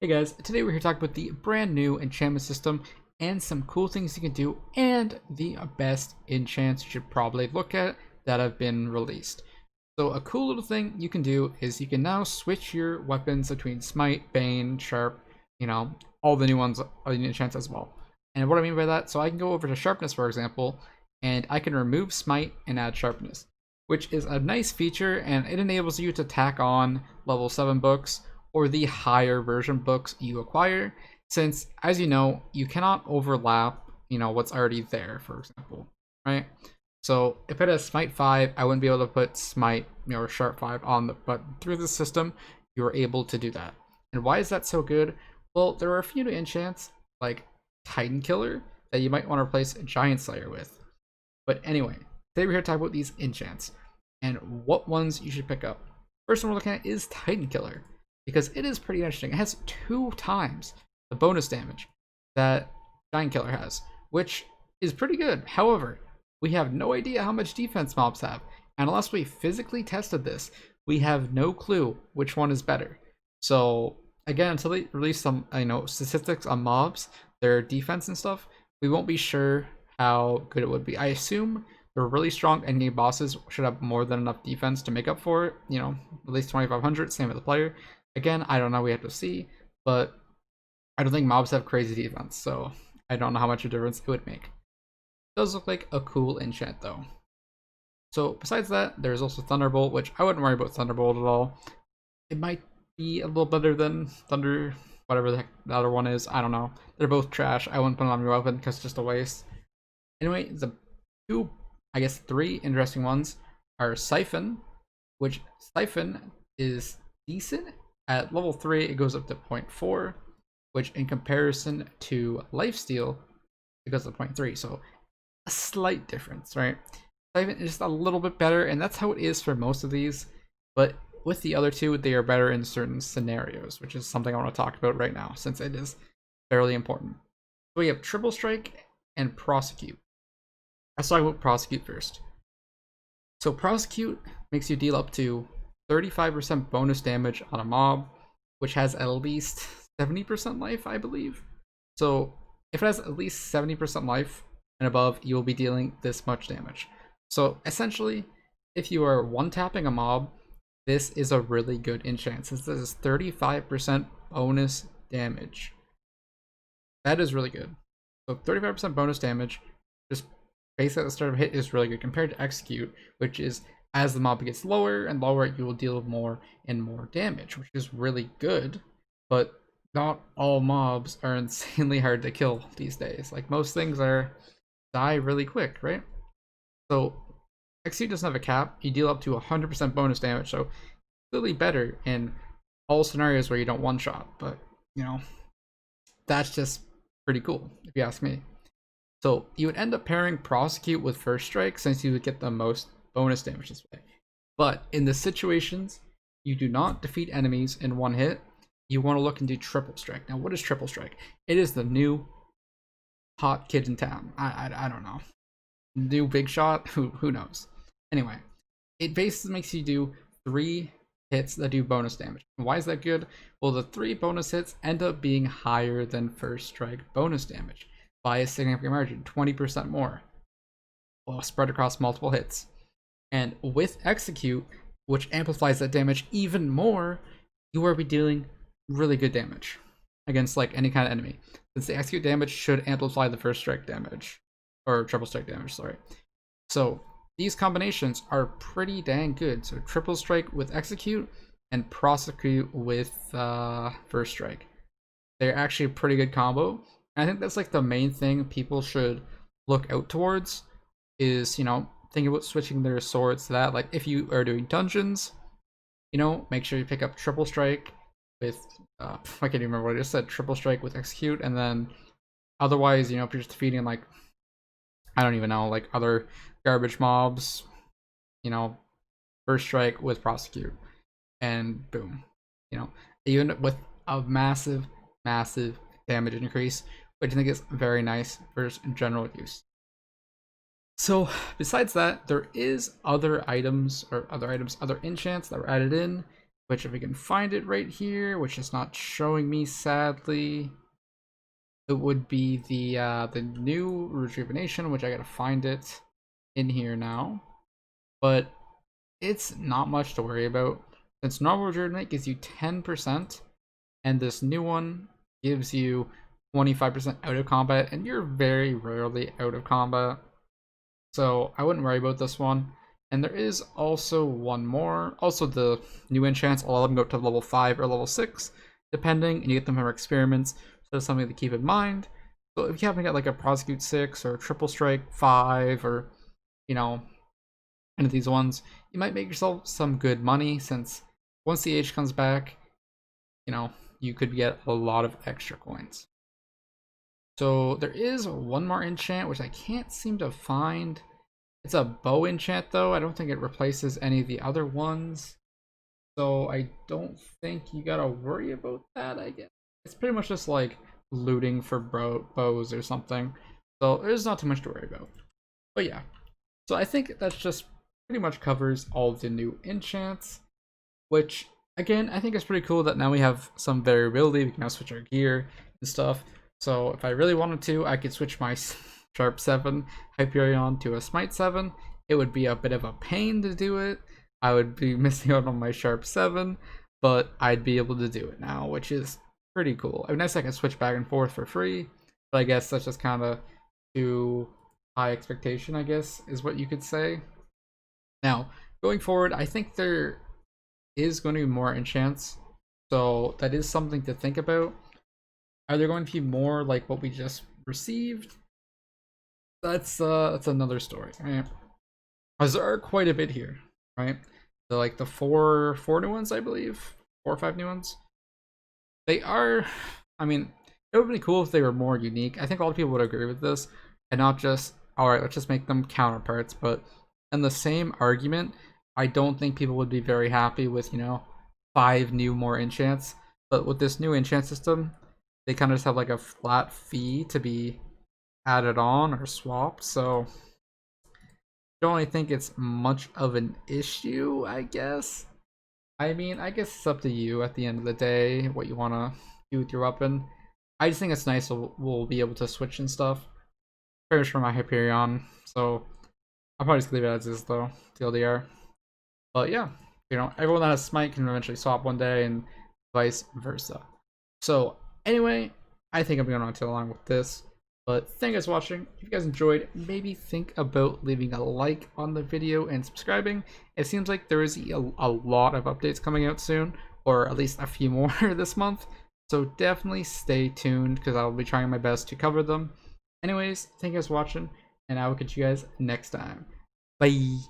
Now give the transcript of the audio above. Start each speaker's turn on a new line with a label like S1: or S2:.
S1: Hey guys, today we're here to talk about the brand new enchantment system and some cool things you can do and the best enchants you should probably look at that have been released. So a cool little thing you can do is you can now switch your weapons between Smite, Bane, Sharp, all the new ones, all the enchants as well. And what I mean by that, so I can go over to Sharpness for example, and I can remove Smite and add Sharpness, which is a nice feature and it enables you to tack on level 7 books or the higher version books you acquire, since as you know you cannot overlap what's already there, for example, right? So if it has Smite 5, I wouldn't be able to put Smite or Sharp 5 on the, but through the system you're able to do that. And why is that so good? Well, there are a few new enchants like Titan Killer that you might want to replace Giant Slayer with. But anyway, today we're here to talk about these enchants and what ones you should pick up. First one we're looking at is Titan Killer, because it is pretty interesting. It has 2 times the bonus damage that Giant Killer has, which is pretty good. However, we have no idea how much defense mobs have, and unless we physically tested this, we have no clue which one is better. So again, until they release some statistics on mobs, their defense and stuff, we won't be sure how good it would be. I assume the really strong endgame bosses should have more than enough defense to make up for it, at least 2500, same with the player. Again, I don't know, we have to see, but I don't think mobs have crazy defense, so I don't know how much of a difference it would make. It does look like a cool enchant though. So besides that, there's also Thunderbolt, which I wouldn't worry about Thunderbolt at all. It might be a little better than Thunder, whatever the heck the other one is, I don't know. They're both trash. I wouldn't put it on your weapon because it's just a waste. Anyway, the 3 interesting ones are Siphon, which Siphon is decent. At level 3, it goes up to 0.4, which in comparison to Lifesteal, it goes to 0.3. So a slight difference, right? Siphon is just a little bit better, and that's how it is for most of these. But with the other 2, they are better in certain scenarios, which is something I want to talk about right now, since it is fairly important. So we have Triple Strike and Prosecute. Let's talk about Prosecute first. So Prosecute makes you deal up to 35% bonus damage on a mob, which has at least 70% life, I believe. So if it has at least 70% life and above, you will be dealing this much damage. So essentially, if you are one-tapping a mob, this is a really good enchant, since this is 35% bonus damage. That is really good. So 35% bonus damage, just basically at the start of a hit, is really good compared to Execute, which is as the mob gets lower and lower, you will deal more and more damage, which is really good. But not all mobs are insanely hard to kill these days. Like most things die really quick, right? So Execute doesn't have a cap. You deal up to 100% bonus damage, so clearly better in all scenarios where you don't one-shot. But that's just pretty cool if you ask me. So you would end up pairing Prosecute with First Strike, since you would get the most bonus damage this way. But in the situations you do not defeat enemies in one hit, you want to look into Triple Strike. Now, what is Triple Strike? It is the new hot kid in town. I don't know. New big shot? Who knows? Anyway, it basically makes you do 3 hits that do bonus damage. And why is that good? Well, the 3 bonus hits end up being higher than First Strike bonus damage by a significant margin, 20% more. Well, spread across multiple hits. And with Execute, which amplifies that damage even more, you will be dealing really good damage against like any kind of enemy, since the Execute damage should amplify the First Strike damage, or Triple Strike damage, sorry. So these combinations are pretty dang good. So Triple Strike with Execute and Prosecute with First Strike, they're actually a pretty good combo. And I think that's like the main thing people should look out towards, is think about switching their swords to that. Like if you are doing dungeons, make sure you pick up Triple Strike with I can't even remember what I just said, Triple Strike with Execute. And then otherwise, if you're just defeating like, I don't even know, like other garbage mobs, First Strike with Prosecute, and boom, you end up with a massive damage increase, which I think is very nice for general use. So besides that, there is other enchants that were added in, which if we can find it right here, which is not showing me sadly, it would be the new rejuvenation, which I gotta find it in here now. But it's not much to worry about since normal rejuvenate gives you 10%, and this new one gives you 25% out of combat, and you're very rarely out of combat. So I wouldn't worry about this one. And there is also one more. Also, the new enchants, all of them go up to level 5 or level 6, depending, and you get them from experiments. So that's something to keep in mind. So if you happen to get like a Prosecute 6 or Triple Strike 5 or, you know, any of these ones, you might make yourself some good money since once the age comes back, you know, you could get a lot of extra coins. So there is one more enchant, which I can't seem to find. It's a bow enchant, though. I don't think it replaces any of the other ones. So I don't think you gotta worry about that, I guess. It's pretty much just like looting for bows or something. So there's not too much to worry about. But yeah. So I think that's just pretty much covers all of the new enchants. Which, again, I think is pretty cool that now we have some variability. We can now switch our gear and stuff. So if I really wanted to, I could switch my Sharp 7 Hyperion to a Smite 7. It would be a bit of a pain to do it. I would be missing out on my Sharp 7, but I'd be able to do it now, which is pretty cool. I mean, I can switch back and forth for free, but I guess that's just kind of too high expectation, I guess, is what you could say. Now, going forward, I think there is going to be more enchants, so that is something to think about. Are there going to be more like what we just received? That's another story, right? As there are quite a bit here, right? So like the four new ones, I believe, 4 or 5 new ones. They are, I mean, it would be cool if they were more unique. I think a lot of people would agree with this, and not just, all right, let's just make them counterparts. But in the same argument, I don't think people would be very happy with, you know, 5 new more enchants. But with this new enchant system, they kind of just have like a flat fee to be added on or swapped, so I don't really think it's much of an issue, I guess. I mean, I guess it's up to you at the end of the day, what you want to do with your weapon. I just think it's nice we'll be able to switch and stuff. Very much for my Hyperion, so I'll probably just leave it as is though, TLDR. But yeah, you know, everyone that has Smite can eventually swap one day and vice versa. So anyway, I think I'm going on too long with this. But thank you guys for watching. If you guys enjoyed, maybe think about leaving a like on the video and subscribing. It seems like there is a lot of updates coming out soon, or at least a few more this month. So definitely stay tuned because I'll be trying my best to cover them. Anyways, thank you guys for watching, and I will catch you guys next time. Bye!